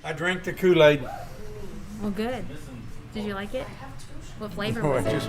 I drank the Kool-Aid. Well, good. Did you like it? What flavor Oh, was it it? just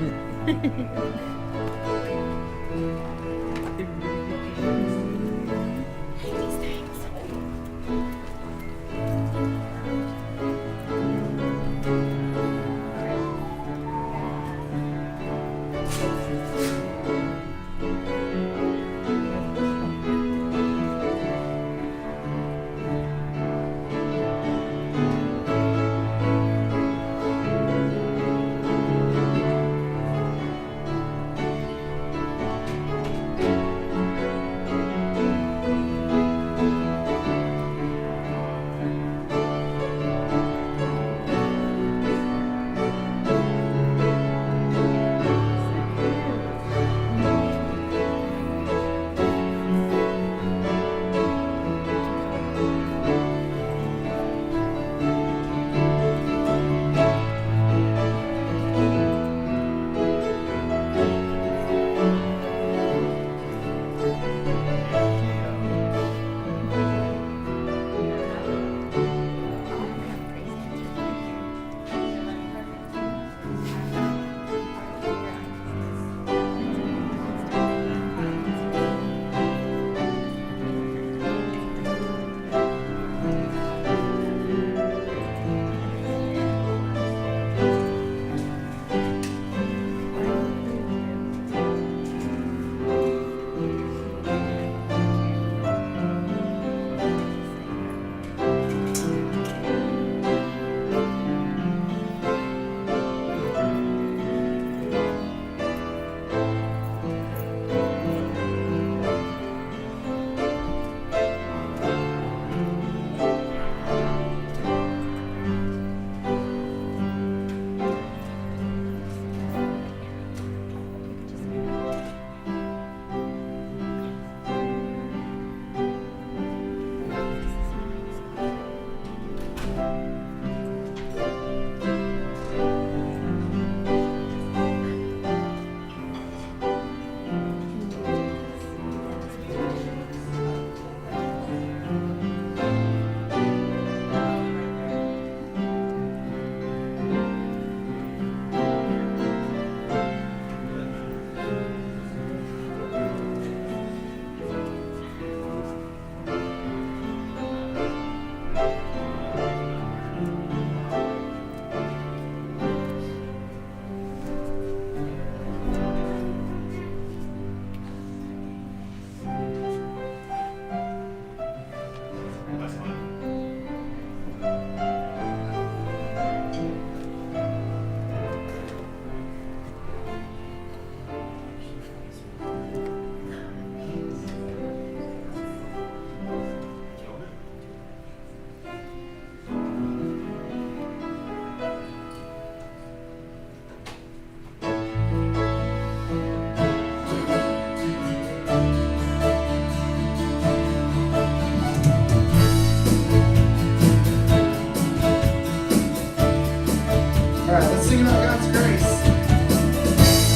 All right, let's sing about God's grace.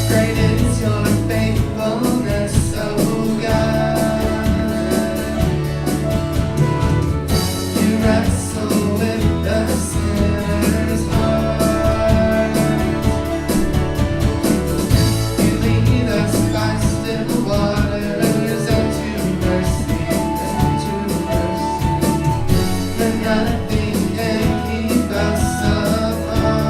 Great is your faithfulness, oh God. You wrestle with the sinner's heart. You lead us by still waters unto mercy, unto mercy. And nothing can keep us apart.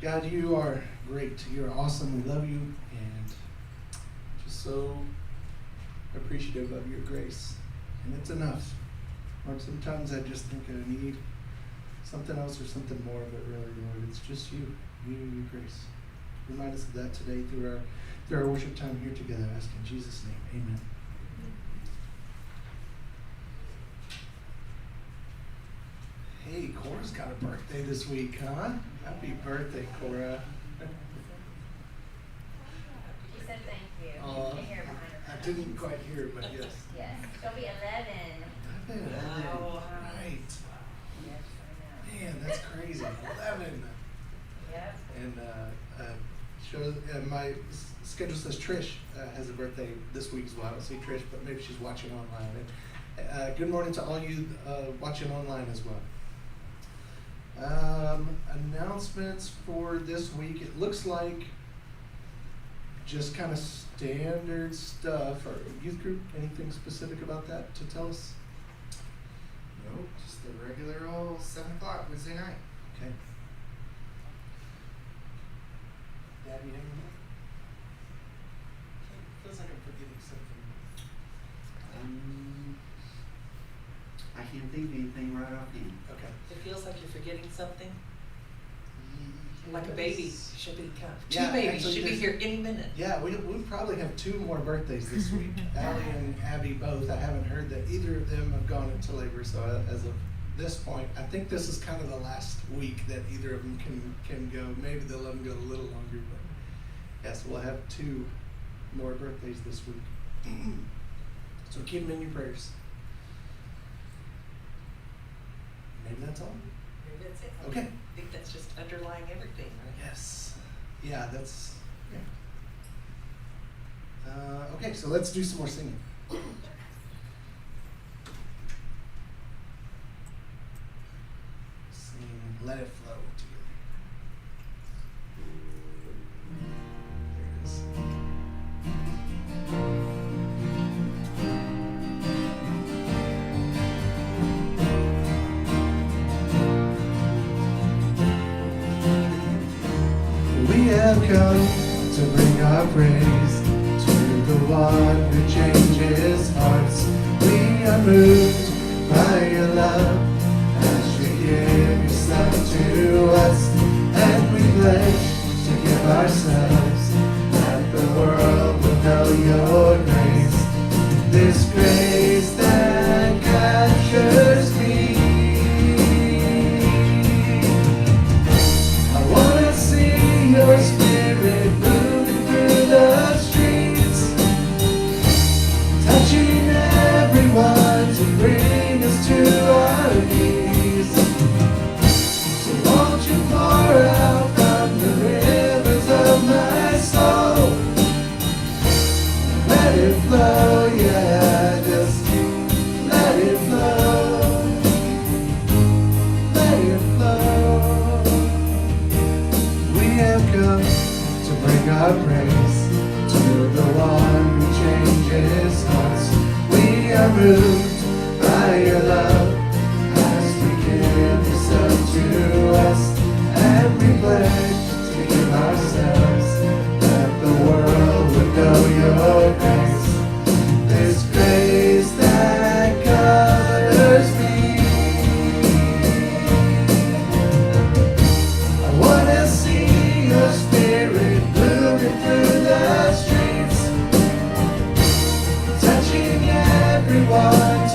God, you are great. You are awesome. We love you and just so appreciative of your grace. And it's enough. Lord, sometimes I just think I need something else or something more, but really, Lord, it's just you, your grace. Remind us of that today through our worship time here together. I ask in Jesus' name, amen. Hey, Cora's got a birthday this week, huh? Happy birthday, Cora. She said thank you. You can hear it behind her. I didn't quite hear it, but yes. Yes, she'll be 11. Oh, right. Yes, I know. Man, that's crazy. 11. Yep. And my schedule says Trish has a birthday this week as well. I don't see Trish, but maybe she's watching online. And, good morning to all you watching online as well. Announcements for this week. It looks like just kind of standard stuff. Or youth group, anything specific about that to tell us? Nope, just the regular old 7 o'clock Wednesday night. Okay. Dad, you hanging on? Feels like I'm forgetting something. I can't think of anything right offhand. Okay. It feels like you're forgetting something. Like a baby should be coming. Yeah, Two babies actually, should be there's- here any minute. Yeah, we probably have 2 more birthdays this week. Allie and Abby both. I haven't heard that either of them have gone into labor, so as of this point, I think this is kind of the last week that either of them can go. Maybe they'll let them go a little longer, but yes, we'll have 2 more birthdays this week. So keep them in your prayers. Maybe that's all. Maybe that's it. Okay. I think that's just underlying everything, right? Yes. Yeah, that's, yeah. Okay, so let's do some more singing. Sing Let It Flow together. There it is. We have come to bring our praise to the one who changes hearts. We are moved by your love as you give yourself to us, and we pledge to give ourselves that the world will know your grace. This grace that captures me. I wanna see your spirit moving through the streets, touching everyone to bring us to our knees. So won't you pour out from the rivers of my soul? Let it flow, yeah, just let it flow. Let it flow. We have come to bring our praise to the one who changes hearts. We are moved by your love as we give yourself to us, and we pledge to give ourselves that the world would know your grace. This grace that covers me. I wanna see your spirit moving through the streets, touching everyone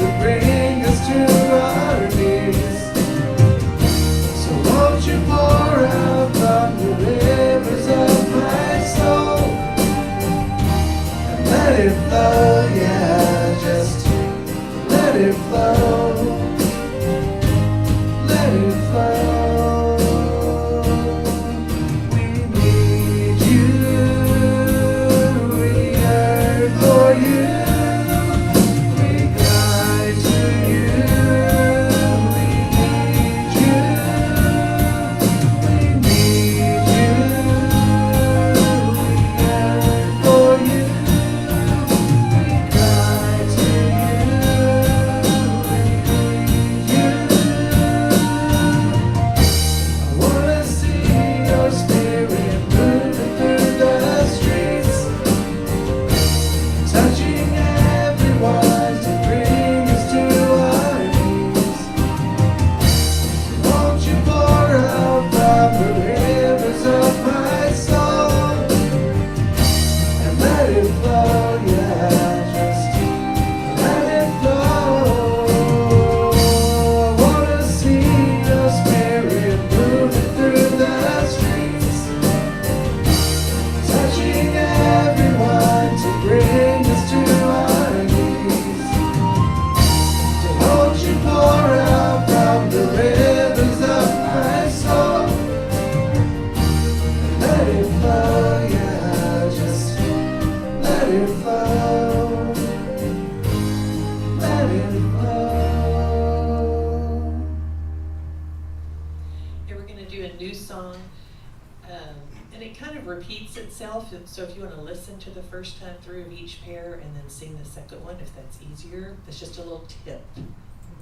And it kind of repeats itself, and so if you want to listen to the first time through of each pair and then sing the second one, if that's easier, that's just a little tip.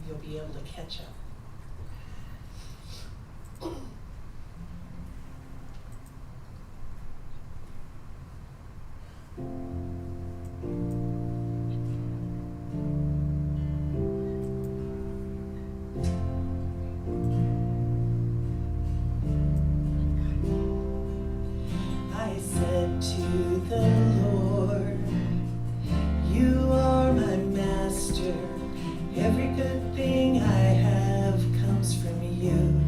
You'll be able to catch up. I said to the Lord, you are my master. Every good thing I have comes from you,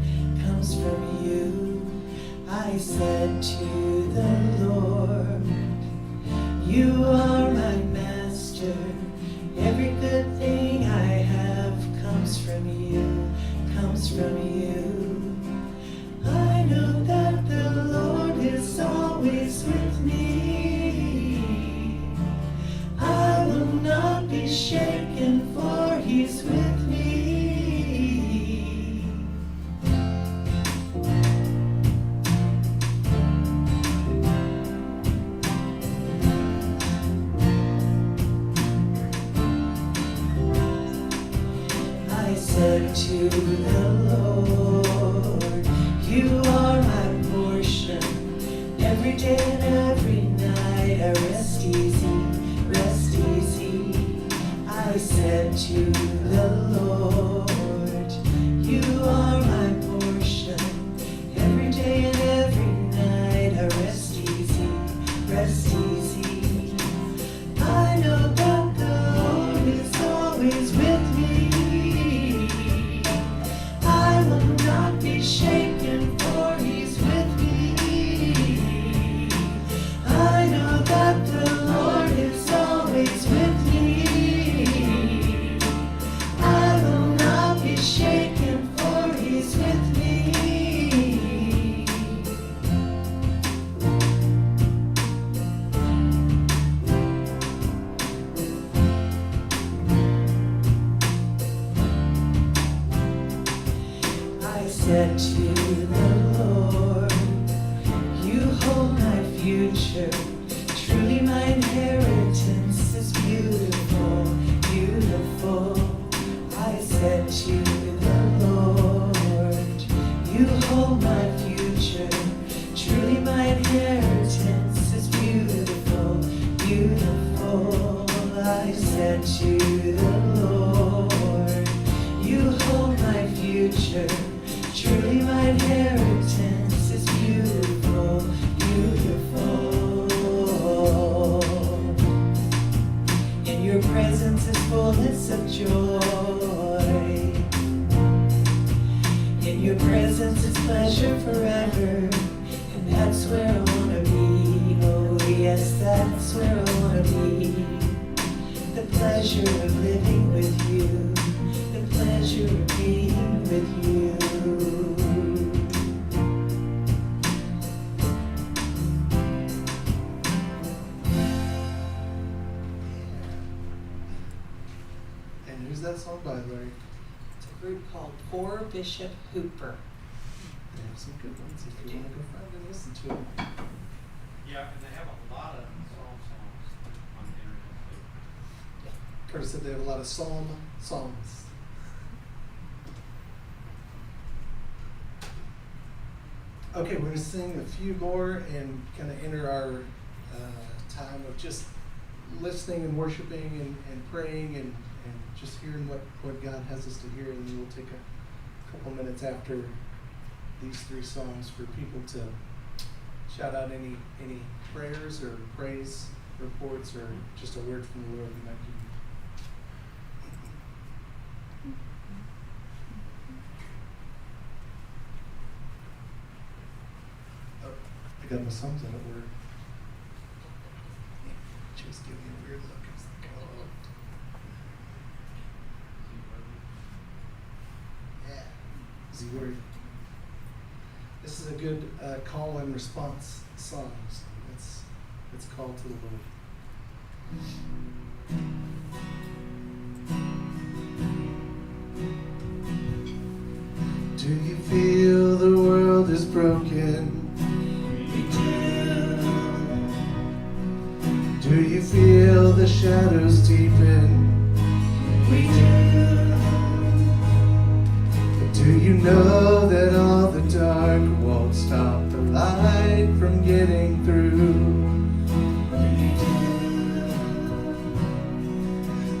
comes from you. I said to the Lord, you are my master. Every good thing I have comes from you, comes from you. I know that the Lord is always with me. I will not be shaken, for He's with me. I said to the Lord, you are my portion. Every day and every night I rest easy, rest easy. I said to the Lord, you are my portion. Every day and every night I rest easy, rest easy. I know that the Lord is always with me. I will not be shaken, for He's with me. I know that the Lord is always with me. I will not be shaken, for He's with me. I said to the Lord, you hold my future. Truly my inheritance is beautiful, beautiful. I said to the Lord, you hold my future. Truly my inheritance is beautiful, beautiful. I said to the Lord, you hold my future. Truly my inheritance is beautiful, beautiful. In your presence is fullness of joy. In your presence is pleasure forever. And that's where I wanna be. Oh yes, that's where I wanna be. The pleasure of living with you. The pleasure of being with you. And who's that song by, Larry? It's a group called Poor Bishop Hooper. They have some good ones if you want to go find and listen to them. Yeah, and they have a lot of psalm songs on the internet too. Curtis said they have a lot of psalm songs. Okay, we're going to sing a few more and kind of enter our time of just listening and worshiping and praying and just hearing what God has us to hear. And then we'll take a couple minutes after these three songs for people to shout out any prayers or praise reports or just a word from the Lord we might give you. I got my songs in it where just give me a weird look. It's like, oh. Yeah. Is he worried? This is a good call and response song. So it's called to the Lord. Do you feel the world is broken Do you feel the shadows deepen? We do. Do you know that all the dark won't stop the light from getting through?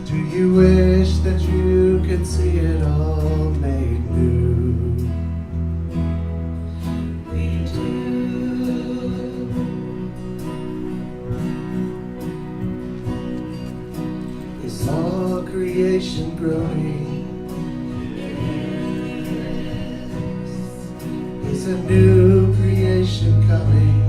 Do you wish that you could see it all made new? We do. Is all creation groaning? Is a new creation coming?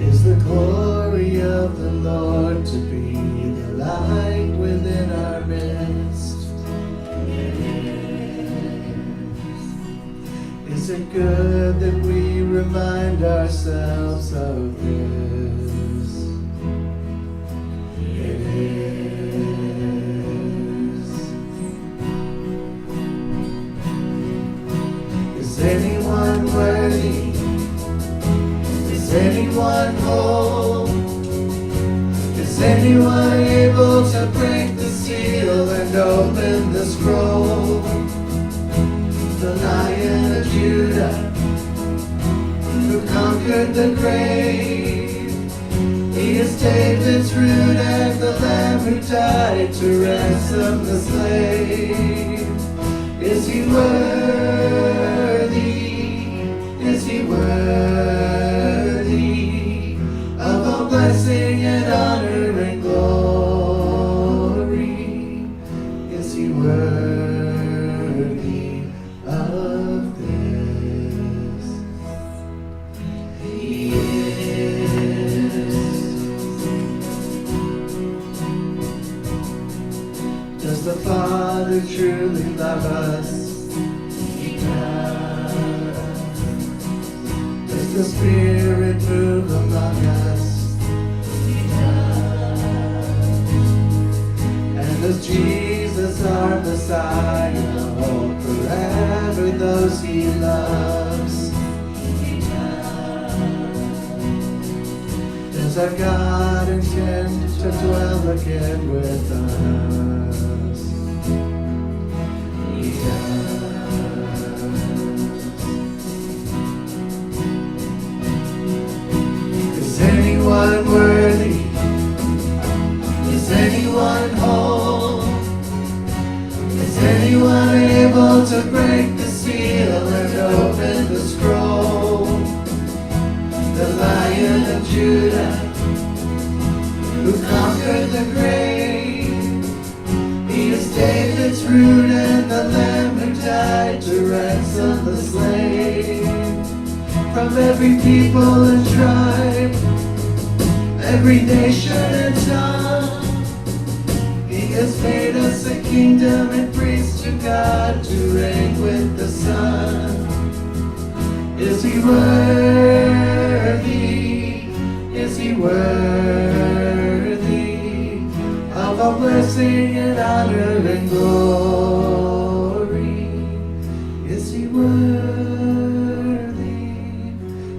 Is the glory of the Lord to be the light within our midst? Is it good that we remind ourselves of this? It is. Is anyone worthy? Is anyone whole? Is anyone able to break the seal and open the scroll? The Lion of Judah, who conquered the grave. He is David's root and the Lamb who died to ransom the slave. Is he worthy? Is he worthy of all blessing and honor and glory? Is he worthy of this? He is. Does the Father truly love us? He does. Does the Spirit move among us? He does. And does Jesus, our Messiah, hold forever those he loves? He does. Does our God intend to dwell again with us? He does. Is anyone worthy? Is anyone whole? Is anyone able to break the seal and open the scroll? The Lion of Judah, who conquered the grave. He is David's root and the Lamb who died to ransom the slave. From every people and tribe, every nation and tongue, he has made us a kingdom and priests to God to reign with the Son. Is he worthy? Is he worthy of all blessing and honor and glory? Is he worthy?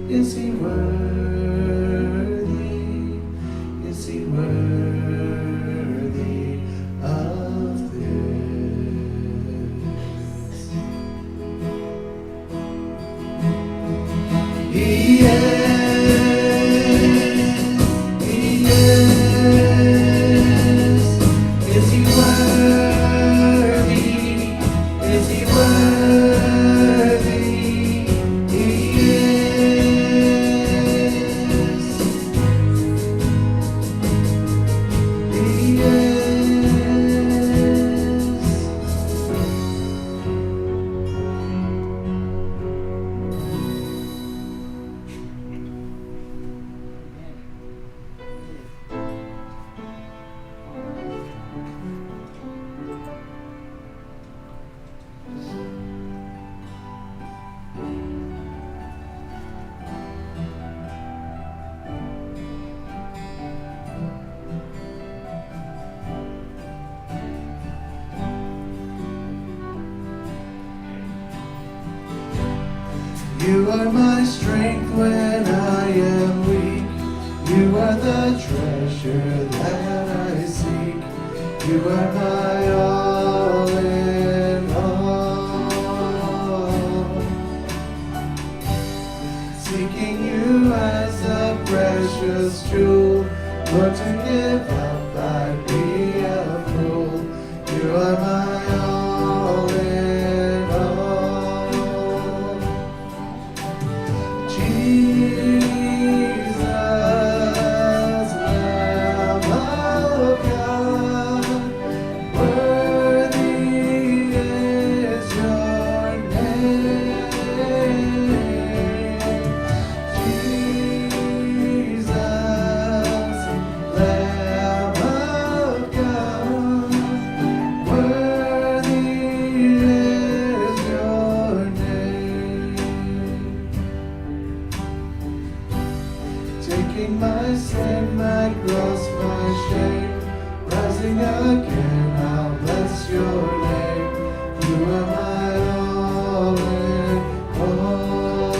Is he worthy? Is he worthy of this? He is. He is. Is he worthy? Is he worthy? He is. You are my strength when I am weak. You are the treasure that I seek. You are my all in all. Seeking you as a precious jewel, Lord, to give up I'd be a fool. You are my all in all. Jesus, Lamb of God, worthy is your name. Jesus, Lamb of God, worthy is your name. Taking my sin, my cross, my shame, rising again, I'll bless your name. You are my all in all.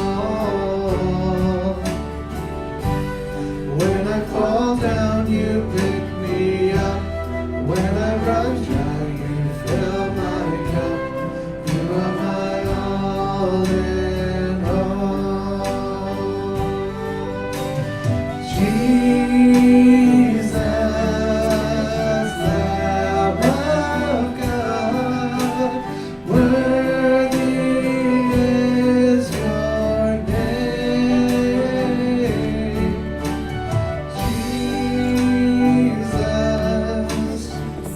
When I fall down, you pick me up. When I run dry, you fill my cup. You are my all in all. Jesus, Lamb of God, worthy is your name. Jesus,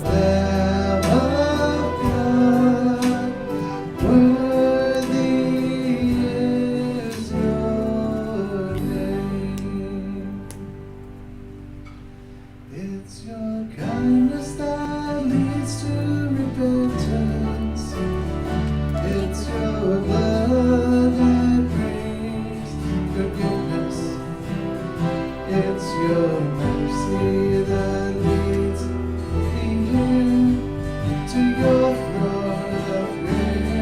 Lamb of God, worthy is your name. It's your kindness that leads to repentance. It's your blood that brings forgiveness. It's your mercy that leads me here to your throne of grace.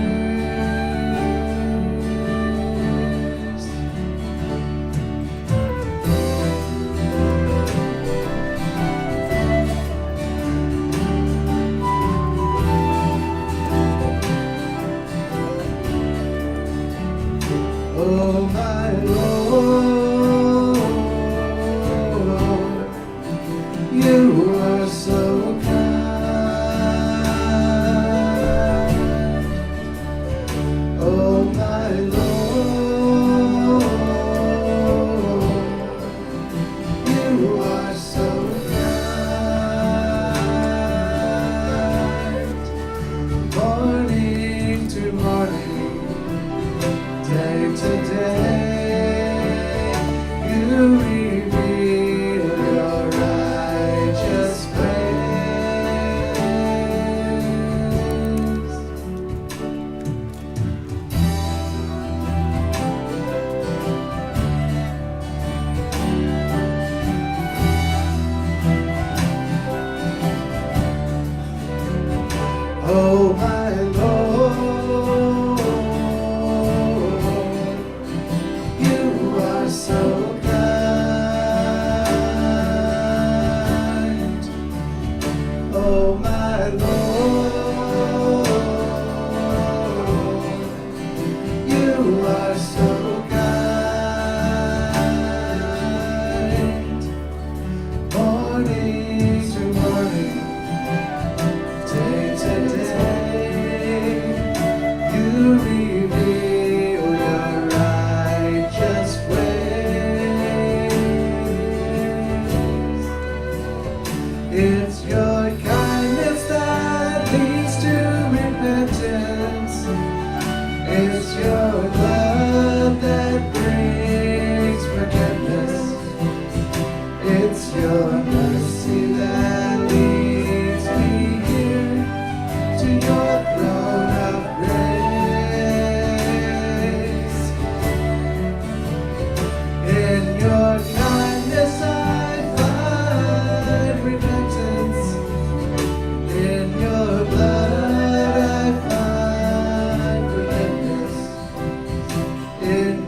Oh my Lord, you are so kind. Oh my Lord, you are so kind. Morning to morning, day to day, you reveal your righteous ways. Oh my Lord, you are so kind. Oh my Lord, you are so kind. Morning to morning, day to day, you reveal your righteous ways. It's your kindness that leads to repentance. It's your love that brings forgiveness. It's your mercy that leads me here to your throne of grace. In your kindness I find repentance. In your blood I find forgiveness. In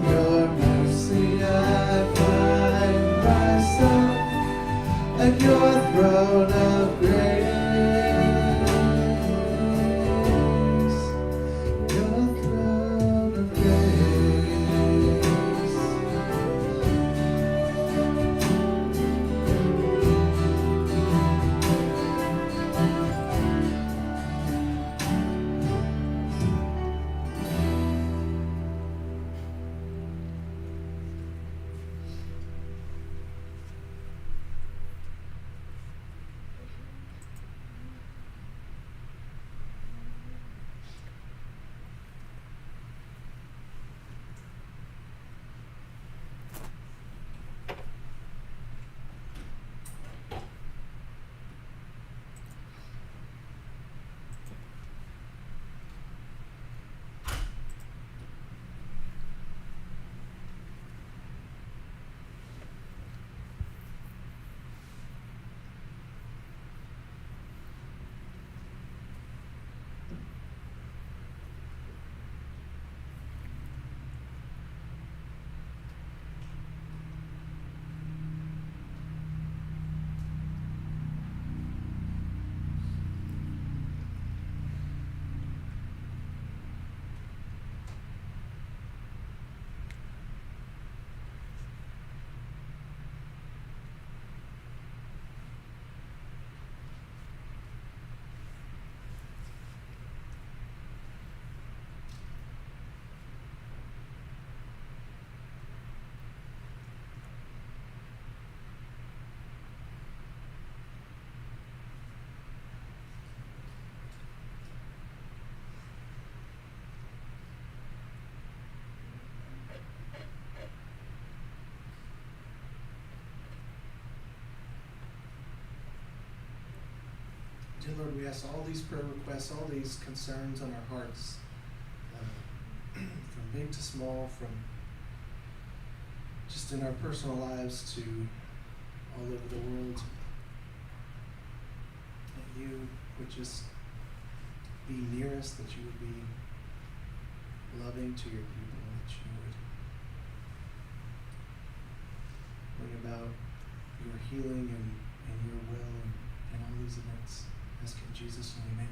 Dear Lord, we ask all these prayer requests, all these concerns on our hearts, from big to small, from just in our personal lives to all over the world, that you would just be near us, that you would be loving to your people, that you would bring about your healing and your will and all these events. Ask in Jesus' name, amen.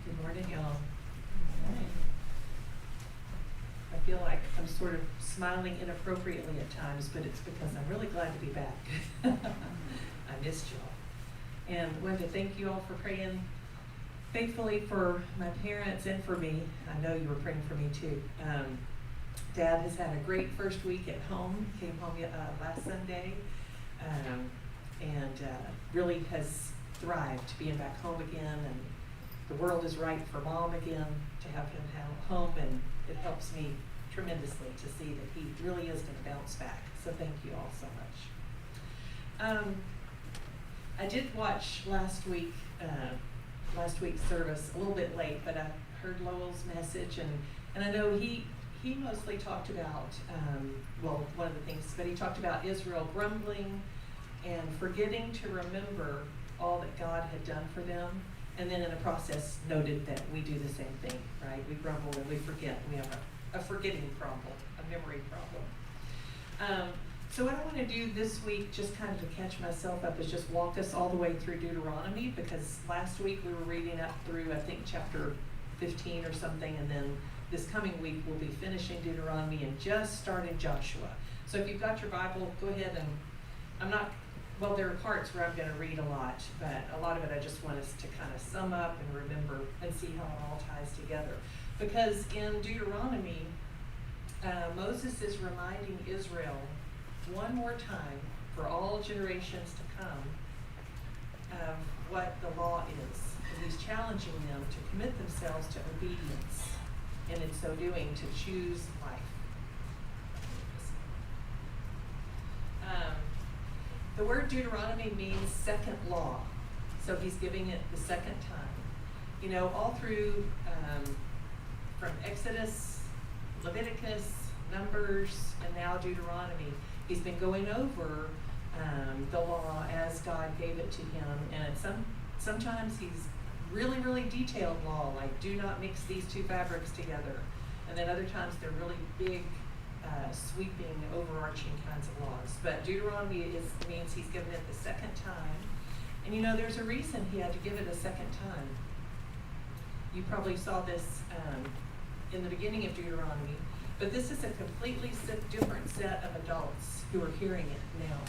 Good morning, y'all. I feel like I'm sort of smiling inappropriately at times, but it's because I'm really glad to be back. I missed y'all. And wanted to thank you all for praying faithfully for my parents and for me. I know you were praying for me too. Dad has had a great first week at home. Came home last Sunday, and really has thrived being back home again. And the world is right for Mom again to have him home, and it helps me tremendously to see that he really is going to bounce back. So thank you all so much. I did watch last week's service a little bit late, but I heard Lowell's message, and I know he mostly talked about, one of the things, but he talked about Israel grumbling and forgetting to remember all that God had done for them, and then in the process noted that we do the same thing, right? We grumble and we forget. We have a forgetting problem, a memory problem. So what I want to do this week, just kind of to catch myself up, is just walk us all the way through Deuteronomy, because last week we were reading up through, I think, chapter 15 or something, and then this coming week we'll be finishing Deuteronomy and just starting Joshua. So if you've got your Bible, go ahead and, there are parts where I'm going to read a lot, but a lot of it I just want us to kind of sum up and remember and see how it all ties together. Because in Deuteronomy, Moses is reminding Israel one more time for all generations to come of what the law is. And he's challenging them to commit themselves to obedience, and in so doing to choose life. The word Deuteronomy means second law, so he's giving it the second time. You know, all through from Exodus, Leviticus, Numbers, and now Deuteronomy, he's been going over the law as God gave it to him, and sometimes he's really, really detailed law, like do not mix these two fabrics together, and then other times they're really big, sweeping, overarching kinds of laws. But Deuteronomy means he's given it the second time, and you know there's a reason he had to give it a second time. You probably saw this in the beginning of Deuteronomy, but this is a completely different set of adults who are hearing it now,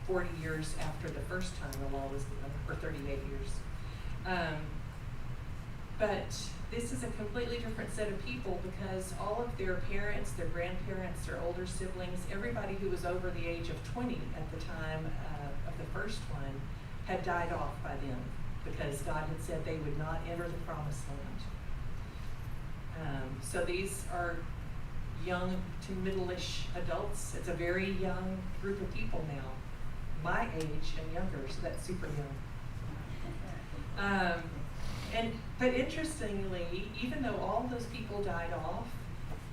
40 years after the first time the law was given, or 38 years. But this is a completely different set of people, because all of their parents, their grandparents, their older siblings, everybody who was over the age of 20 at the time of the first one had died off by then, because God had said they would not enter the promised land. So these are young to middle-ish adults. It's a very young group of people now, my age and younger, so that's super young. But interestingly, even though all those people died off,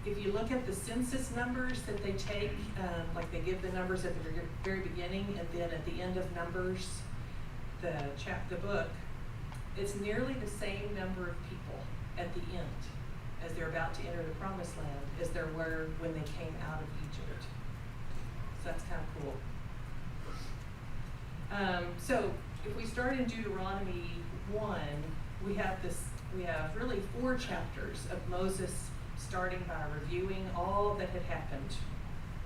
if you look at the census numbers that they take, like they give the numbers at the very beginning, and then at the end of Numbers, the book, it's nearly the same number of people at the end as they're about to enter the promised land as there were when they came out of Egypt. So that's kind of cool. So if we start in Deuteronomy 1, we have really 4 chapters of Moses starting by reviewing all that had happened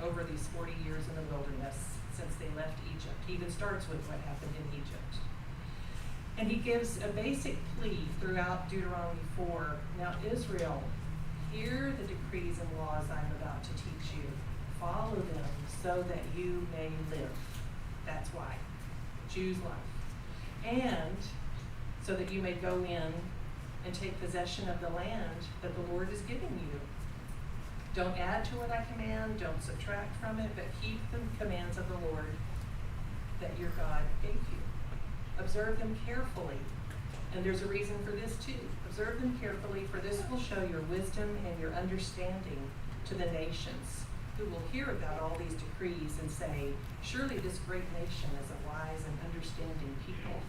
over these 40 years in the wilderness since they left Egypt. He even starts with what happened in Egypt. And he gives a basic plea throughout Deuteronomy 4. Now, Israel, hear the decrees and laws I'm about to teach you. Follow them so that you may live. That's why. Choose life. And so that you may go in and take possession of the land that the Lord is giving you. Don't add to what I command, don't subtract from it, but keep the commands of the Lord that your God gave you. Observe them carefully. And there's a reason for this too. Observe them carefully, for this will show your wisdom and your understanding to the nations, who will hear about all these decrees and say, surely this great nation is a wise and understanding people.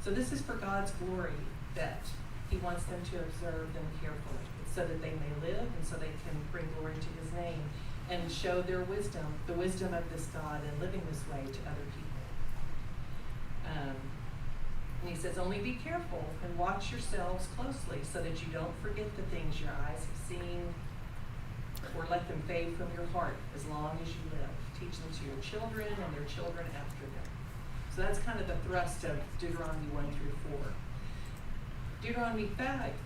So this is for God's glory, that he wants them to observe them carefully, so that they may live and so they can bring glory to his name and show their wisdom, the wisdom of this God, and living this way to other people. And he says, only be careful and watch yourselves closely so that you don't forget the things your eyes have seen, or let them fade from your heart as long as you live. Teach them to your children and their children after them. So that's kind of the thrust of Deuteronomy 1 through 4. Deuteronomy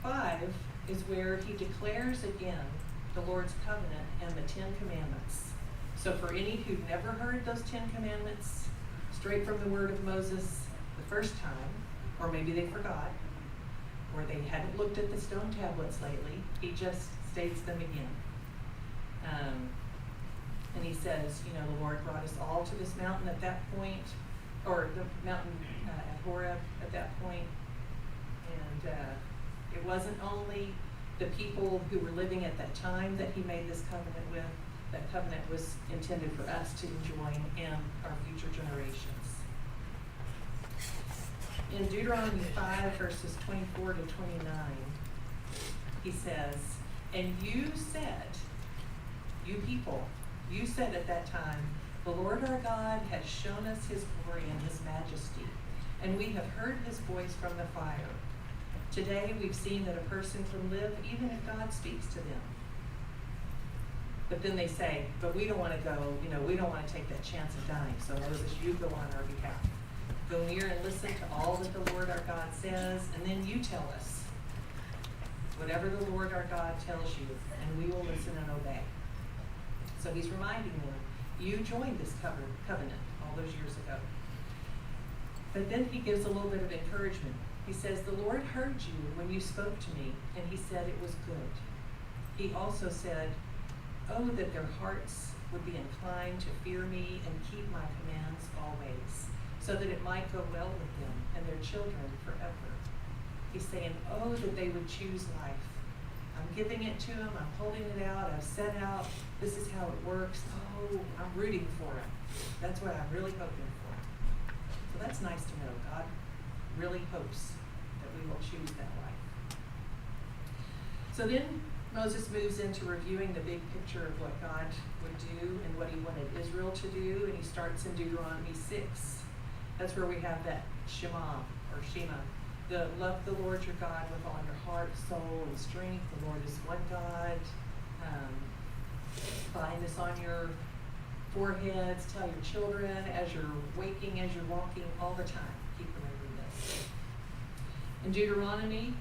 5 is where he declares again the Lord's covenant and the 10 commandments. So for any who've never heard those 10 commandments straight from the word of Moses the first time, or maybe they forgot, or they hadn't looked at the stone tablets lately, he just states them again. And he says, you know, the Lord brought us all to this mountain at that point, or the mountain at Horeb at that point. And it wasn't only the people who were living at that time that he made this covenant with. That covenant was intended for us to enjoy and our future generations. In Deuteronomy 5, verses 24 to 29, he says, and you said, you people, you said at that time, the Lord our God has shown us his glory and his majesty, and we have heard his voice from the fire. Today we've seen that a person can live even if God speaks to them. But then they say, but we don't want to go, you know, we don't want to take that chance of dying, so Moses, you go on our behalf. Go near and listen to all that the Lord our God says, and then you tell us whatever the Lord our God tells you, and we will listen and obey. So he's reminding them, you joined this covenant all those years ago. But then he gives a little bit of encouragement. He says, the Lord heard you when you spoke to me, and he said it was good. He also said, oh, that their hearts would be inclined to fear me and keep my commands always, so that it might go well with them and their children forever. He's saying, oh, that they would choose life. I'm giving it to them, I'm holding it out, I've set out, this is how it works. Oh, I'm rooting for it. That's what I'm really hoping for. So that's nice to know. God really hopes that we will choose that life. So then Moses moves into reviewing the big picture of what God would do and what he wanted Israel to do, and he starts in Deuteronomy 6. That's where we have that Shema, the love the Lord your God with all your heart, soul, and strength. The Lord is one God. Bind this on your foreheads, tell your children as you're waking, as you're walking, all the time. Keep remembering this. In Deuteronomy,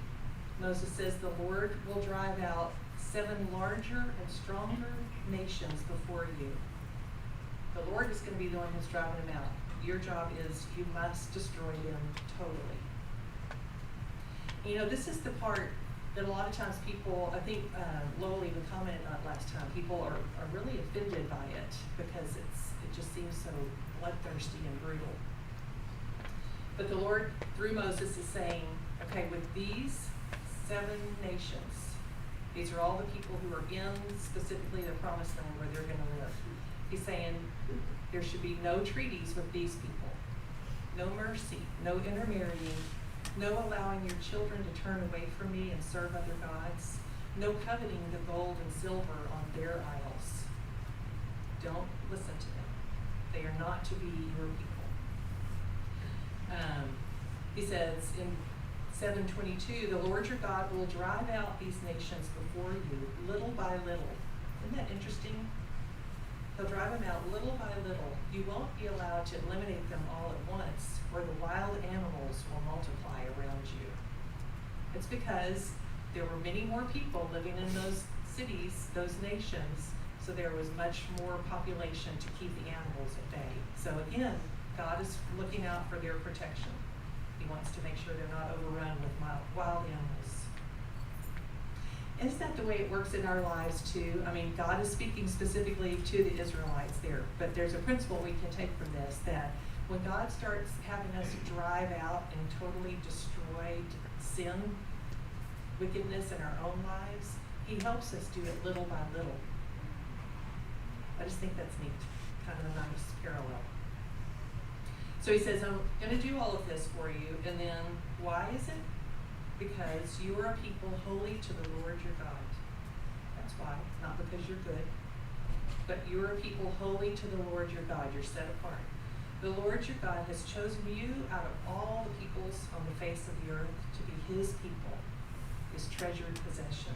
Moses says the Lord will drive out 7 larger and stronger nations before you. The Lord is going to be the one who's driving them out. Your job is you must destroy them totally. You know, this is the part that a lot of times people, I think Lowell even commented on it last time, people are really offended by it because it just seems so bloodthirsty and brutal. But the Lord, through Moses, is saying, okay, with these 7 nations, these are all the people who are in specifically the promised land where they're going to live. He's saying there should be no treaties with these people, no mercy, no intermarrying, no allowing your children to turn away from me and serve other gods, no coveting the gold and silver on their idols. Don't listen to them. They are not to be your people. He says in 7:22, the Lord your God will drive out these nations before you, little by little. Isn't that interesting? He'll drive them out little by little. You won't be allowed to eliminate them all at once, or the wild animals will multiply around you. It's because there were many more people living in those cities, those nations, so there was much more population to keep the animals at bay. So again, God is looking out for their protection. He wants to make sure they're not overrun with wild animals. Isn't that the way it works in our lives too? I mean, God is speaking specifically to the Israelites there, but there's a principle we can take from this, that when God starts having us drive out and totally destroy sin, wickedness in our own lives, He helps us do it little by little. I just think that's neat, kind of a nice parallel. So He says, I'm going to do all of this for you, and then why is it? Because you are a people holy to the Lord your God. That's why, not because you're good, but you are a people holy to the Lord your God. You're set apart. The Lord your God has chosen you out of all the peoples on the face of the earth to be His people, His treasured possession.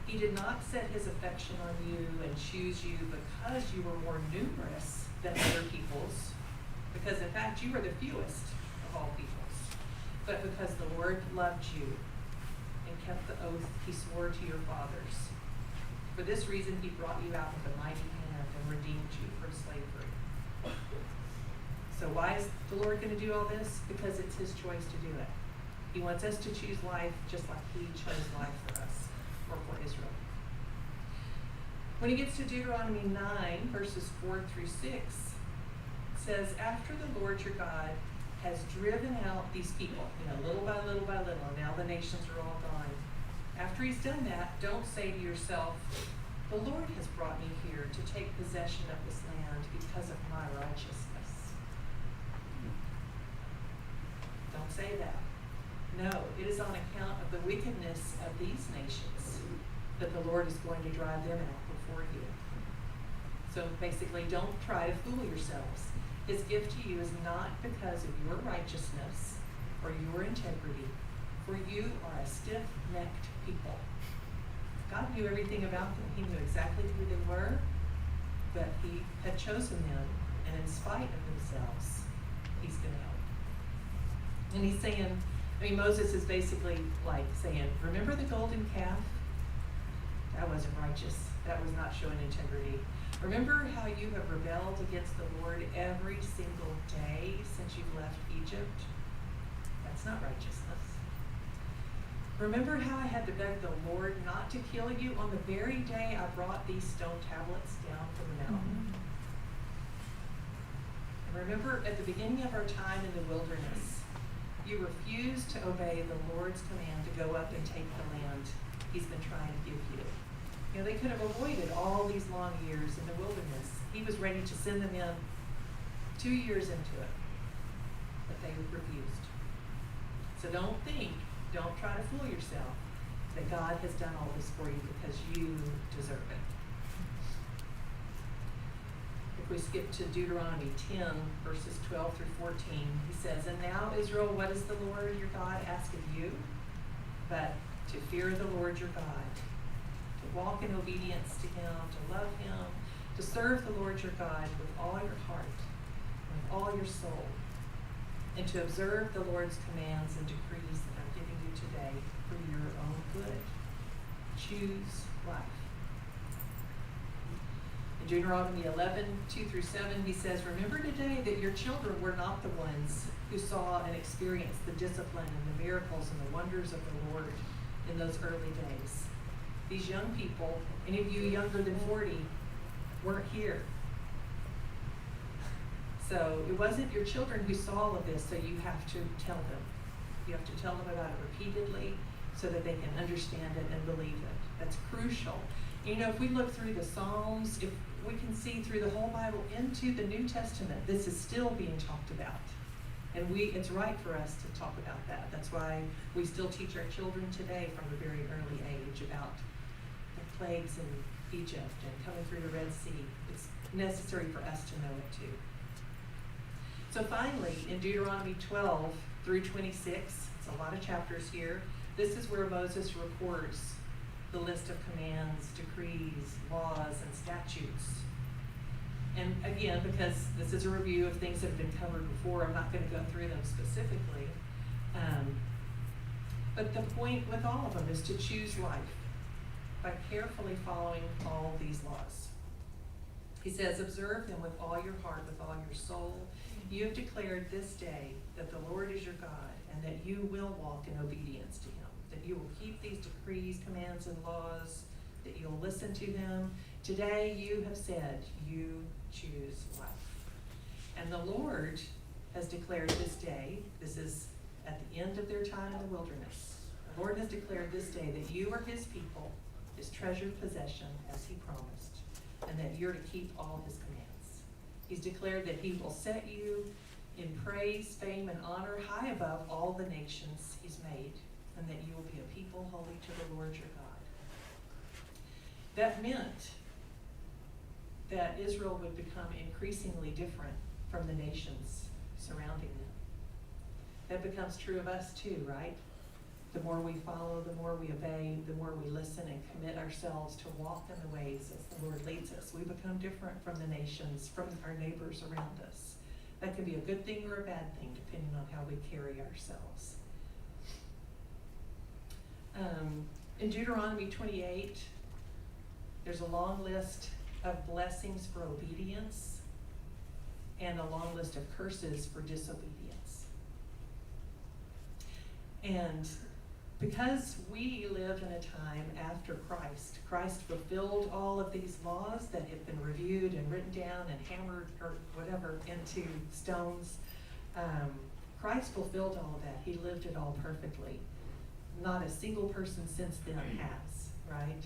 He did not set His affection on you and choose you because you were more numerous than other peoples, because in fact you were the fewest of all peoples, but because the Lord loved you and kept the oath He swore to your fathers. For this reason He brought you out with a mighty hand and redeemed you from slavery. So why is the Lord going to do all this? Because it's His choice to do it. He wants us to choose life just like He chose life for us, or for Israel. When He gets to Deuteronomy 9, verses 4 through 6, it says, after the Lord your God has driven out these people, little by little by little, and now the nations are all gone. After He's done that, don't say to yourself, the Lord has brought me here to take possession of this land because of my righteousness. Don't say that. No, it is on account of the wickedness of these nations that the Lord is going to drive them out before you. So basically, don't try to fool yourselves. His gift to you is not because of your righteousness or your integrity, for you are a stiff-necked people. God knew everything about them. He knew exactly who they were, but He had chosen them, and in spite of themselves, He's going to help. And He's saying, Moses is basically like saying, remember the golden calf? That wasn't righteous. That was not showing integrity. Remember how you have rebelled against the Lord every single day since you've left Egypt? That's not righteousness. Remember how I had to beg the Lord not to kill you on the very day I brought these stone tablets down from the mountain? And remember at the beginning of our time in the wilderness, you refused to obey the Lord's command to go up and take the land He's been trying to give you. They could have avoided all these long years in the wilderness. He was ready to send them in 2 years into it, but they refused. So don't try to fool yourself that God has done all this for you because you deserve it. If we skip to Deuteronomy 10, verses 12 through 14, He says, and now, Israel, what does the Lord your God ask of you? But to fear the Lord your God, to walk in obedience to Him, to love Him, to serve the Lord your God with all your heart, with all your soul, and to observe the Lord's commands and decrees that I'm giving you today for your own good. Choose life. In Deuteronomy 11, 2 through 7, He says, remember today that your children were not the ones who saw and experienced the discipline and the miracles and the wonders of the Lord in those early days. These young people, any of you younger than 40, weren't here. So it wasn't your children who saw all of this, so you have to tell them. You have to tell them about it repeatedly so that they can understand it and believe it. That's crucial. If we look through the Psalms, if we can see through the whole Bible into the New Testament, this is still being talked about. And it's right for us to talk about that. That's why we still teach our children today from a very early age about the plagues in Egypt and coming through the Red Sea. It's necessary for us to know it too. So finally, in Deuteronomy 12 through 26, it's a lot of chapters here, this is where Moses records the list of commands, decrees, laws, and statutes And again, because this is a review of things that have been covered before, I'm not gonna go through them specifically. But the point with all of them is to choose life by carefully following all these laws. He says, observe them with all your heart, with all your soul. You have declared this day that the Lord is your God, and that you will walk in obedience to him, that you will keep these decrees, commands, and laws, that you'll listen to them. Today you have said you choose life. And the Lord has declared this day, this is at the end of their time in the wilderness, the Lord has declared this day that you are his people, his treasured possession, as he promised, and that you're to keep all his commands. He's declared that he will set you in praise, fame, and honor high above all the nations he's made, and that you will be a people holy to the Lord your God. That meant that Israel would become increasingly different from the nations surrounding them. That becomes true of us too, right? The more we follow, the more we obey, the more we listen and commit ourselves to walk in the ways as the Lord leads us. We become different from the nations, from our neighbors around us. That can be a good thing or a bad thing, depending on how we carry ourselves. In Deuteronomy 28, there's a long list of blessings for obedience and a long list of curses for disobedience. And because we live in a time after Christ, Christ fulfilled all of these laws that have been reviewed and written down and hammered or whatever into stones. Christ fulfilled all of that. He lived it all perfectly. Not a single person since then has, right?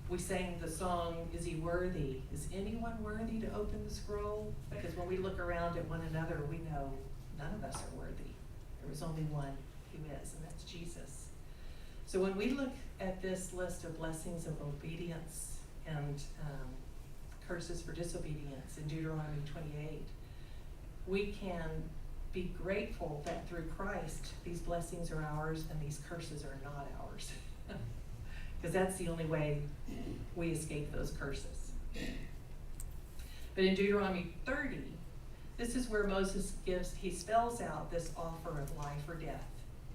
We sang the song, is he worthy? Is anyone worthy to open the scroll? Because when we look around at one another, we know none of us are worthy. There was only one who is, and that's Jesus. So when we look at this list of blessings of obedience and curses for disobedience in Deuteronomy 28, we can be grateful that through Christ, these blessings are ours and these curses are not ours. Because that's the only way we escape those curses. But in Deuteronomy 30, this is where Moses he spells out this offer of life or death.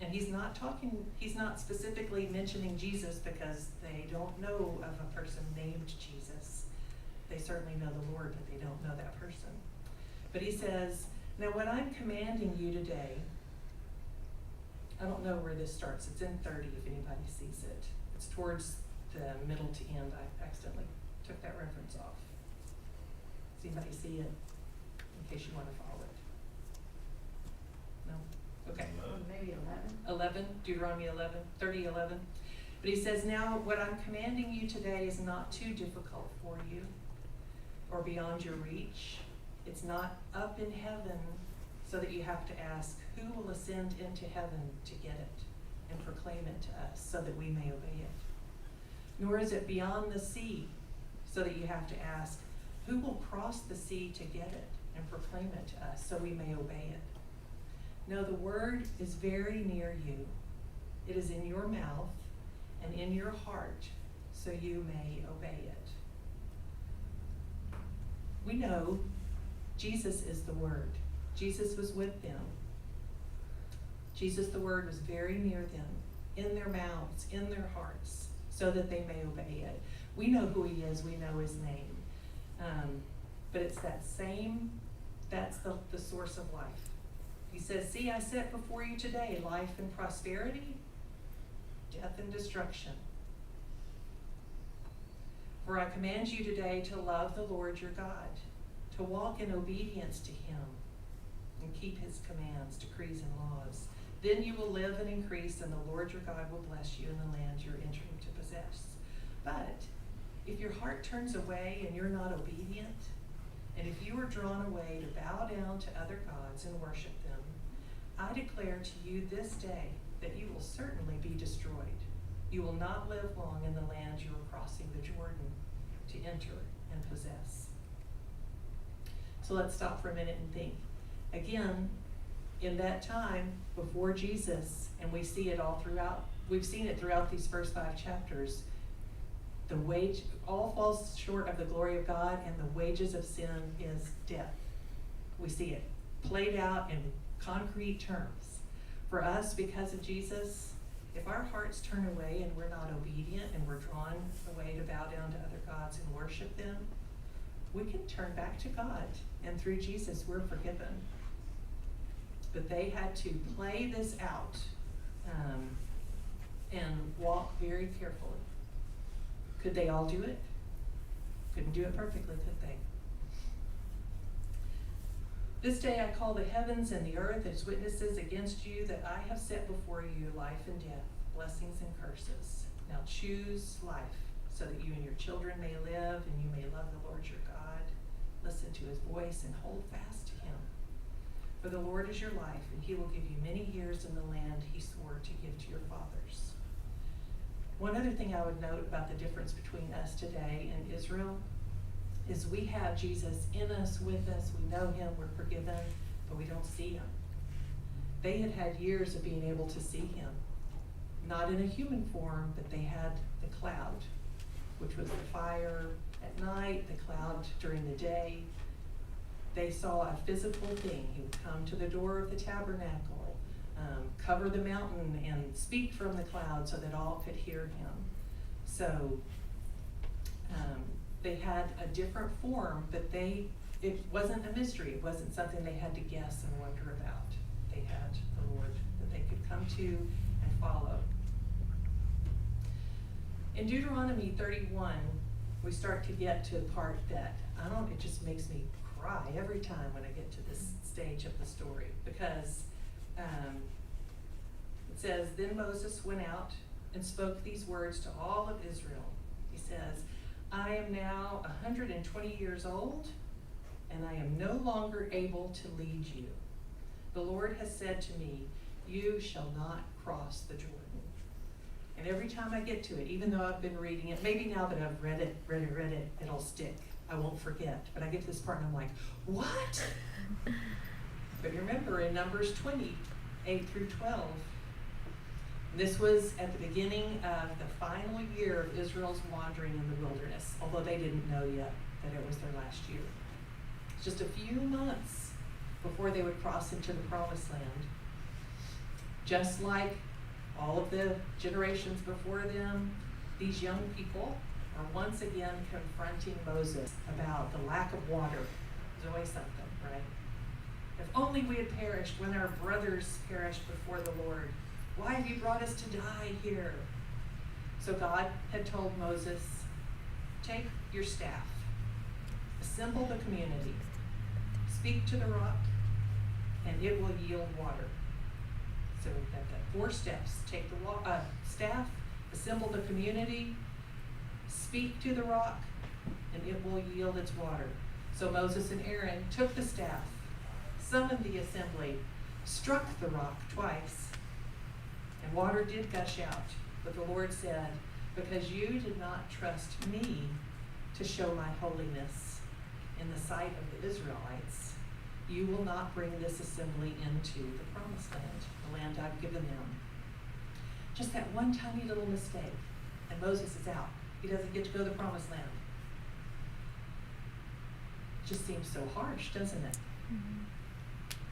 And he's not specifically mentioning Jesus because they don't know of a person named Jesus. They certainly know the Lord, but they don't know that person. But he says, now what I'm commanding you today, I don't know where this starts. It's in 30 if anybody sees it. It's towards the middle to end. I accidentally took that reference off. Does anybody see it? In case you want to follow it. No? Okay. Maybe 11? 11, Deuteronomy 11, 30:11. But he says, now what I'm commanding you today is not too difficult for you or beyond your reach. It's not up in heaven so that you have to ask, who will ascend into heaven to get it and proclaim it to us so that we may obey it? Nor is it beyond the sea so that you have to ask, who will cross the sea to get it and proclaim it to us so we may obey it? No, the word is very near you. It is in your mouth and in your heart, so you may obey it. We know Jesus is the Word. Jesus was with them. Jesus, the Word, was very near them, in their mouths, in their hearts, so that they may obey it. We know who he is. We know his name. But it's that's the source of life. He says, see, I set before you today life and prosperity, death and destruction. For I command you today to love the Lord your God, to walk in obedience to him, and keep his commands, decrees, and laws. Then you will live and increase, and the Lord your God will bless you in the land you're entering to possess. But if your heart turns away and you're not obedient, and if you are drawn away to bow down to other gods and worship them, I declare to you this day that you will certainly be destroyed. You will not live long in the land you are crossing the Jordan to enter and possess. So let's stop for a minute and think. Again, in that time before Jesus, and we see it all throughout, we've seen it throughout these first 5 chapters, all falls short of the glory of God, and the wages of sin is death. We see it played out in concrete terms. For us, because of Jesus, if our hearts turn away and we're not obedient and we're drawn away to bow down to other gods and worship them, we can turn back to God, and through Jesus we're forgiven. But they had to play this out and walk very carefully. Could they all do it? Couldn't do it perfectly, could they? This day I call the heavens and the earth as witnesses against you that I have set before you life and death, blessings and curses. Now choose life, so that you and your children may live and you may love the Lord your God. Listen to his voice and hold fast to him. For the Lord is your life, and he will give you many years in the land he swore to give to your fathers. One other thing I would note about the difference between us today and Israel is we have Jesus in us, with us, we know him, we're forgiven, but we don't see him. They had had years of being able to see him, not in a human form, but they had the cloud, which was the fire at night, the cloud during the day. They saw a physical thing. He would come to the door of the tabernacle, cover the mountain, and speak from the cloud so that all could hear him. So they had a different form, but it wasn't a mystery. It wasn't something they had to guess and wonder about. They had the Lord that they could come to and follow. In Deuteronomy 31, we start to get to the part that, it just makes me cry every time when I get to this stage of the story, because it says, then Moses went out and spoke these words to all of Israel. He says, I am now 120 years old, and I am no longer able to lead you. The Lord has said to me, you shall not cross the Jordan. And every time I get to it, even though I've been reading it, maybe now that I've read it, it'll stick. I won't forget. But I get to this part and I'm like, what? But remember in Numbers 20, 8 through 12, this was at the beginning of the final year of Israel's wandering in the wilderness, although they didn't know yet that it was their last year. It's just a few months before they would cross into the promised land. Just like all of the generations before them, these young people are once again confronting Moses about the lack of water. There's always something, right? If only we had perished when our brothers perished before the Lord. Why have you brought us to die here? So God had told Moses, take your staff, assemble the community, speak to the rock, and it will yield water. So we've got that 4 steps. Take the staff, assemble the community, speak to the rock, and it will yield its water. So Moses and Aaron took the staff, summoned the assembly, struck the rock twice, and water did gush out. But the Lord said, because you did not trust me to show my holiness in the sight of the Israelites, you will not bring this assembly into the promised land, the land I've given them. Just that one tiny little mistake, and Moses is out. He doesn't get to go to the promised land. It just seems so harsh, doesn't it? Mm-hmm.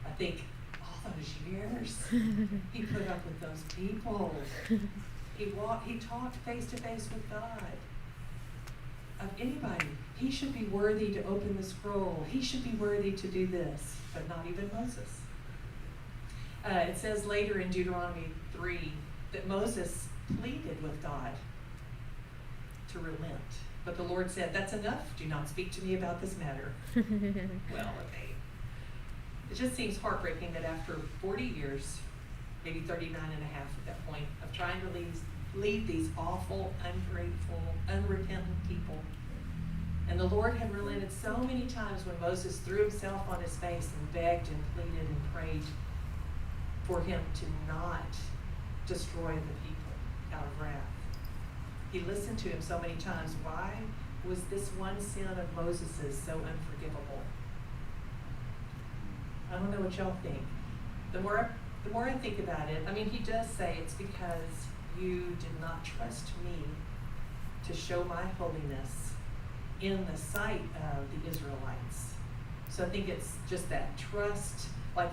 I think, all those years, he put up with those people. He talked face to face with God. Of anybody, he should be worthy to open the scroll. He should be worthy to do this, but not even Moses. It says later in Deuteronomy 3 that Moses pleaded with God to relent. But the Lord said, that's enough. Do not speak to me about this matter. Well, okay. It just seems heartbreaking that after 40 years, maybe 39 and a half at that point, of trying to lead these awful, ungrateful, unrepentant people. And the Lord had relented so many times when Moses threw himself on his face and begged and pleaded and prayed for him to not destroy the people out of wrath. He listened to him so many times. Why was this one sin of Moses's so unforgivable? I don't know what y'all think. The more I think about it, he does say it's because you did not trust me to show my holiness in the sight of the Israelites. So I think it's just that trust. Like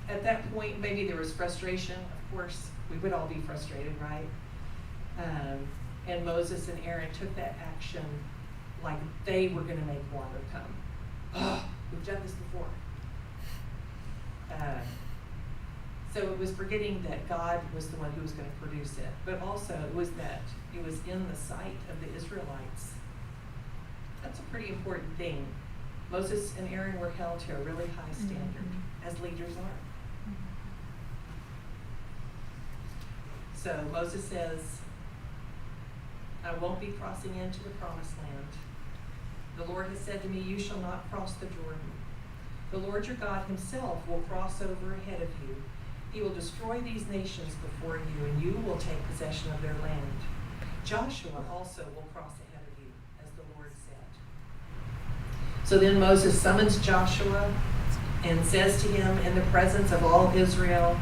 at that point, maybe there was frustration. Of course, we would all be frustrated, right? And Moses and Aaron took that action like they were going to make water come. Oh, we've done this before. So it was forgetting that God was the one who was going to produce it, but also it was that it was in the sight of the Israelites. That's a pretty important thing. Moses and Aaron were held to a really high standard, as leaders are. So Moses says, I won't be crossing into the promised land. The Lord has said to me, you shall not cross the Jordan. The Lord your God himself will cross over ahead of you. He will destroy these nations before you, and you will take possession of their land. Joshua also will cross ahead of you, as the Lord said. So then Moses summons Joshua and says to him in the presence of all Israel,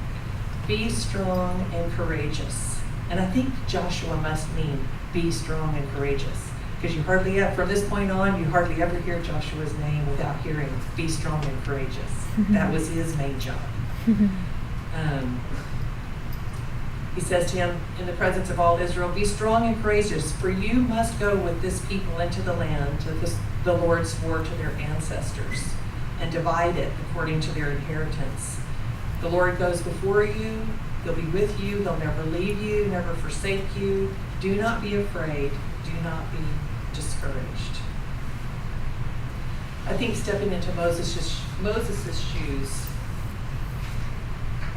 be strong and courageous. And I think Joshua must mean be strong and courageous. Because you hardly ever, from this point on, you hardly ever hear Joshua's name without hearing be strong and courageous. That was his main job. He says to him in the presence of all Israel, be strong and courageous, for you must go with this people into the land that the Lord swore to their ancestors, and divide it according to their inheritance. The Lord goes before you, he'll be with you, he'll never leave you, never forsake you. Do not be afraid, do not be discouraged. I think stepping into Moses' shoes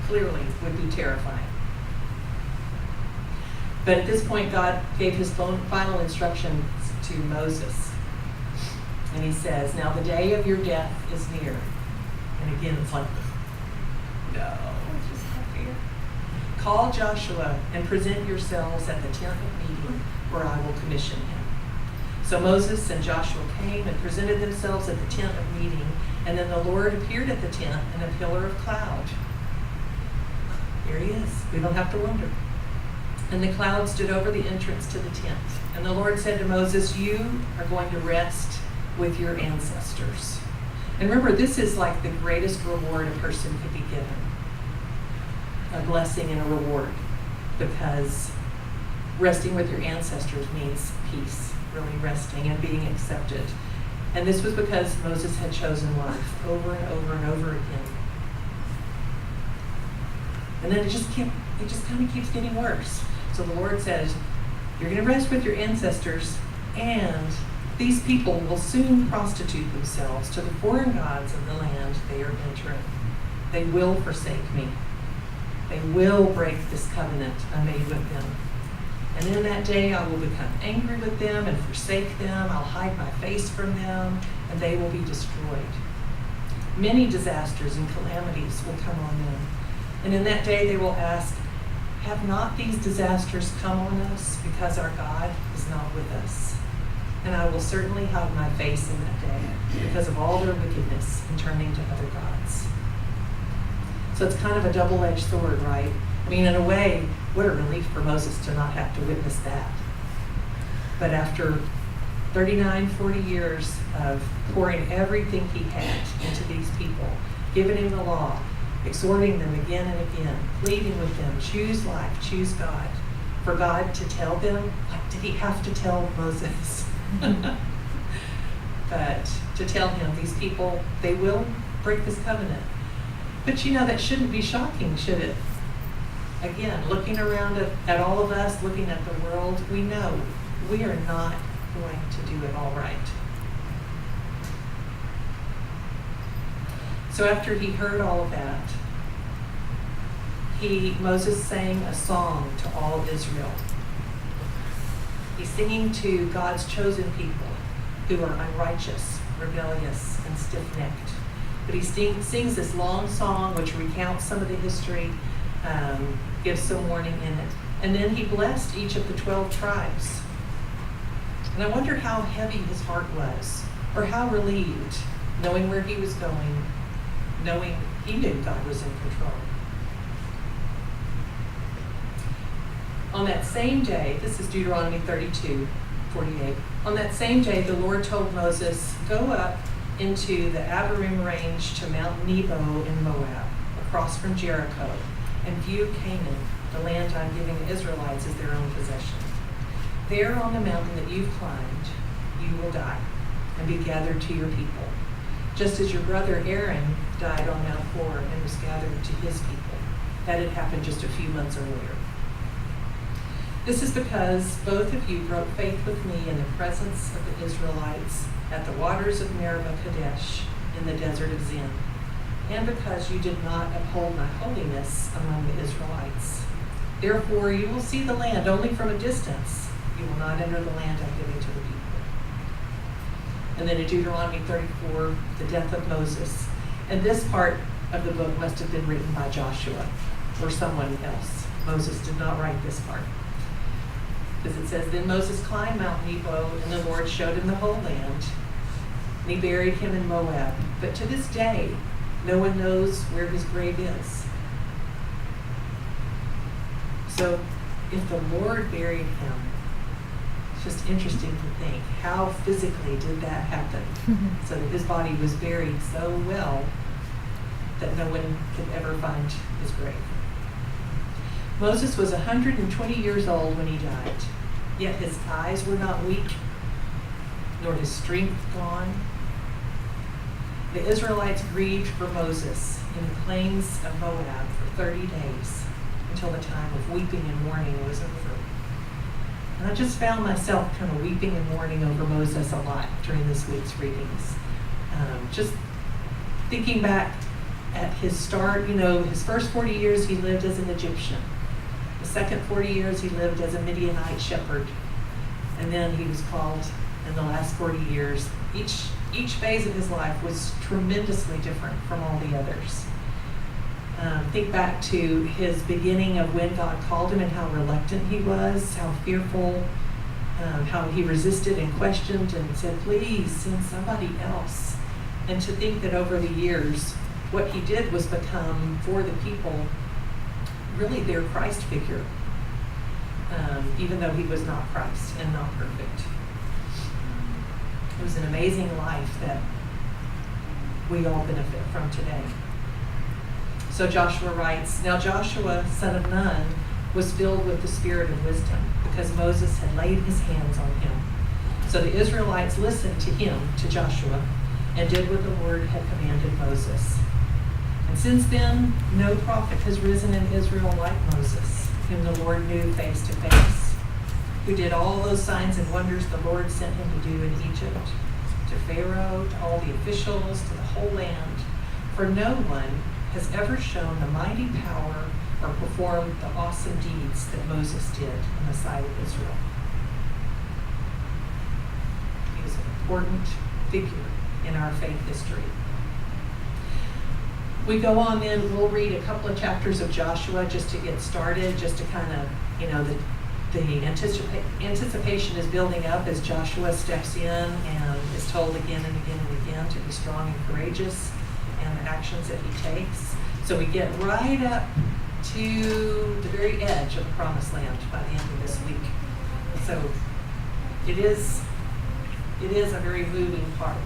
clearly would be terrifying. But at this point, God gave his final instructions to Moses. And he says, now the day of your death is near. And again, it's like, no, it's just not fair. Call Joshua and present yourselves at the tent of meeting where I will commission him. So Moses and Joshua came and presented themselves at the tent of meeting, and then the Lord appeared at the tent in a pillar of cloud. Here he is. We don't have to wonder. And the cloud stood over the entrance to the tent. And the Lord said to Moses, you are going to rest with your ancestors. And remember, this is like the greatest reward a person could be given. A blessing and a reward. Because resting with your ancestors means peace. Really resting and being accepted. And this was because Moses had chosen life over and over and over again. And then it just kind of keeps getting worse. So the Lord says, you're going to rest with your ancestors, and these people will soon prostitute themselves to the foreign gods of the land they are entering. They will forsake me. They will break this covenant I made with them. And in that day I will become angry with them and forsake them. I'll hide my face from them, and they will be destroyed. Many disasters and calamities will come on them. And in that day they will ask, have not these disasters come on us because our God is not with us? And I will certainly hide my face in that day because of all their wickedness in turning to other gods. So it's kind of a double-edged sword, right? I mean, in a way, what a relief for Moses to not have to witness that. But after 39, 40 years of pouring everything he had into these people, giving him the law, exhorting them again and again, pleading with them, choose life, choose God. For God to tell them, like, did he have to tell Moses? But to tell him, these people, they will break this covenant. But you know, that shouldn't be shocking, should it? Again, looking around at all of us, looking at the world, we know we are not going to do it all right. So after he heard all of that, Moses sang a song to all Israel. He's singing to God's chosen people who are unrighteous, rebellious, and stiff-necked. But he sings this long song which recounts some of the history, gives some warning in it. And then he blessed each of the 12 tribes. And I wonder how heavy his heart was, or how relieved, knowing where he was going, knowing he knew God was in control. On that same day, this is Deuteronomy 32, 48. On that same day, the Lord told Moses, "Go up into the Abarim range to Mount Nebo in Moab, across from Jericho, and view Canaan, the land I'm giving the Israelites as their own possession. There on the mountain that you've climbed, you will die and be gathered to your people, just as your brother Aaron died on Mount Hor and was gathered to his people." That had happened just a few months earlier. "This is because both of you broke faith with me in the presence of the Israelites at the waters of Meribah Kadesh in the desert of Zin, and because you did not uphold my holiness among the Israelites. Therefore you will see the land only from a distance. You will not enter the land I'm giving to the people." And then in Deuteronomy 34, the death of Moses. And this part of the book must have been written by Joshua or someone else. Moses did not write this part. Because it says, "Then Moses climbed Mount Nebo, and the Lord showed him the whole land. And he buried him in Moab. But to this day, no one knows where his grave is." So, if the Lord buried him, it's just interesting to think, how physically did that happen? So that his body was buried so well that no one could ever find his grave. Moses was 120 years old when he died, yet his eyes were not weak, nor his strength gone. The Israelites grieved for Moses in the plains of Moab for 30 days, until the time of weeping and mourning was over. And I just found myself kind of weeping and mourning over Moses a lot during this week's readings. Just thinking back at his start, his first 40 years he lived as an Egyptian. The second 40 years he lived as a Midianite shepherd. And then he was called in the last 40 years. Each phase of his life was tremendously different from all the others. Think back to his beginning of when God called him and how reluctant he was, how fearful, how he resisted and questioned and said, "Please send somebody else." And to think that over the years, what he did was become, for the people, really their Christ figure, even though he was not Christ and not perfect. It was an amazing life that we all benefit from today. So Joshua writes, "Now Joshua, son of Nun, was filled with the spirit of wisdom, because Moses had laid his hands on him. So the Israelites listened to him, to Joshua, and did what the Lord had commanded Moses. And since then, no prophet has risen in Israel like Moses, whom the Lord knew face to face, who did all those signs and wonders the Lord sent him to do in Egypt, to Pharaoh, to all the officials, to the whole land. For no one has ever shown the mighty power or performed the awesome deeds that Moses did in the sight of Israel." He was an important figure in our faith history. We go on then, we'll read a couple of chapters of Joshua just to get started, just to kind of, the anticipation is building up as Joshua steps in and is told again and again and again to be strong and courageous, and the actions that he takes. So we get right up to the very edge of the promised land by the end of this week. So it is a very moving part.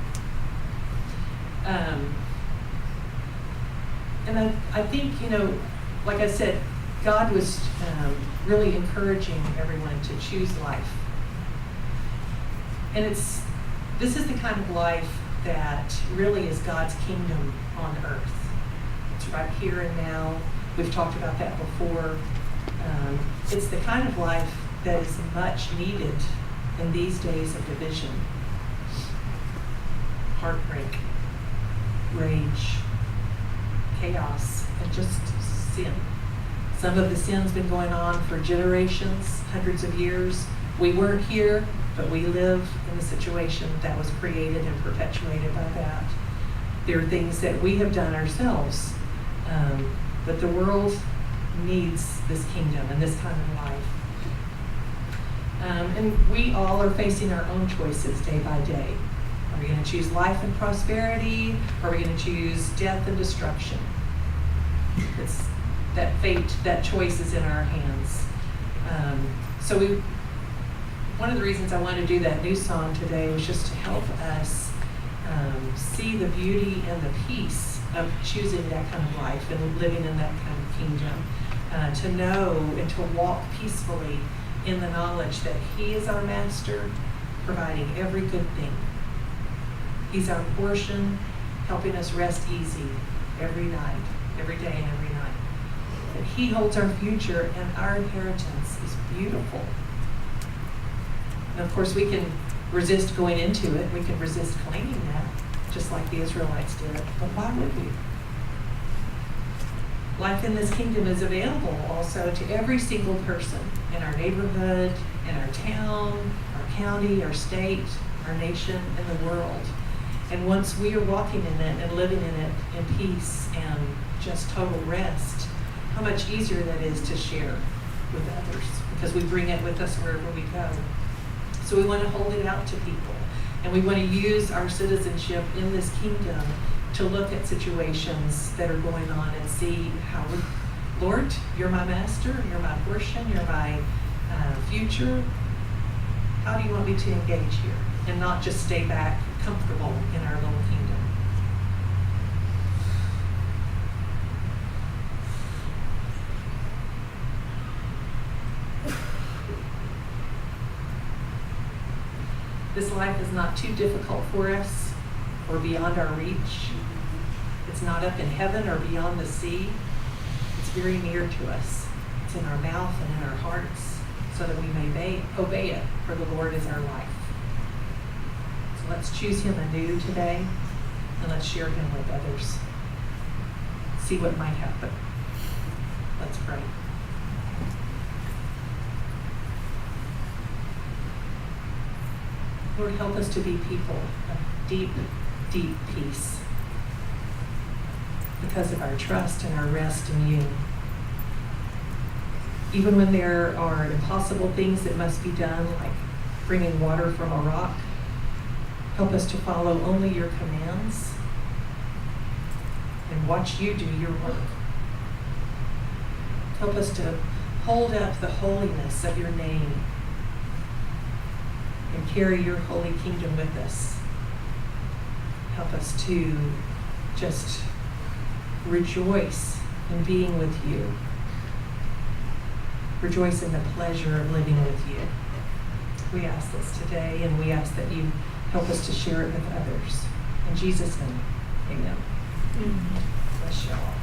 And I think, like I said, God was really encouraging everyone to choose life. And this is the kind of life that really is God's kingdom on earth. It's right here and now. We've talked about that before. It's the kind of life that is much needed in these days of division, heartbreak, rage, chaos, and just sin. Some of the sin's been going on for generations, hundreds of years. We weren't here, but we live in the situation that was created and perpetuated by that. There are things that we have done ourselves, but the world needs this kingdom and this kind of life. And we all are facing our own choices day by day. Are we going to choose life and prosperity? Or are we going to choose death and destruction? It's that fate, that choice is in our hands. So one of the reasons I wanted to do that new song today was just to help us see the beauty and the peace of choosing that kind of life and living in that kind of kingdom. To know and to walk peacefully in the knowledge that He is our master, providing every good thing. He's our portion, helping us rest easy every night, every day and every night. That He holds our future and our inheritance is beautiful. And of course we can resist going into it. We can resist claiming that, just like the Israelites did. But why would we? Life in this kingdom is available also to every single person in our neighborhood, in our town, our county, our state, our nation, and the world. And once we are walking in it and living in it in peace and just total rest, how much easier that is to share with others, because we bring it with us wherever we go. So we want to hold it out to people, and we want to use our citizenship in this kingdom to look at situations that are going on and see how we, Lord, you're my master, you're my portion, you're my future. How do you want me to engage here and not just stay back comfortable in our little kingdom? This life is not too difficult for us or beyond our reach. It's not up in heaven or beyond the sea. It's very near to us. It's in our mouth and in our hearts, so that we may obey it, for the Lord is our life. So let's choose Him anew today, and let's share Him with others. See what might happen. Let's pray. Lord, help us to be people of deep, deep peace because of our trust and our rest in You. Even when there are impossible things that must be done, like bringing water from a rock, help us to follow only Your commands and watch You do Your work. Help us to hold up the holiness of Your name and carry Your holy kingdom with us. Help us to just rejoice in being with You. Rejoice in the pleasure of living with You. We ask this today, and we ask that You help us to share it with others. In Jesus' name, amen. Bless you all.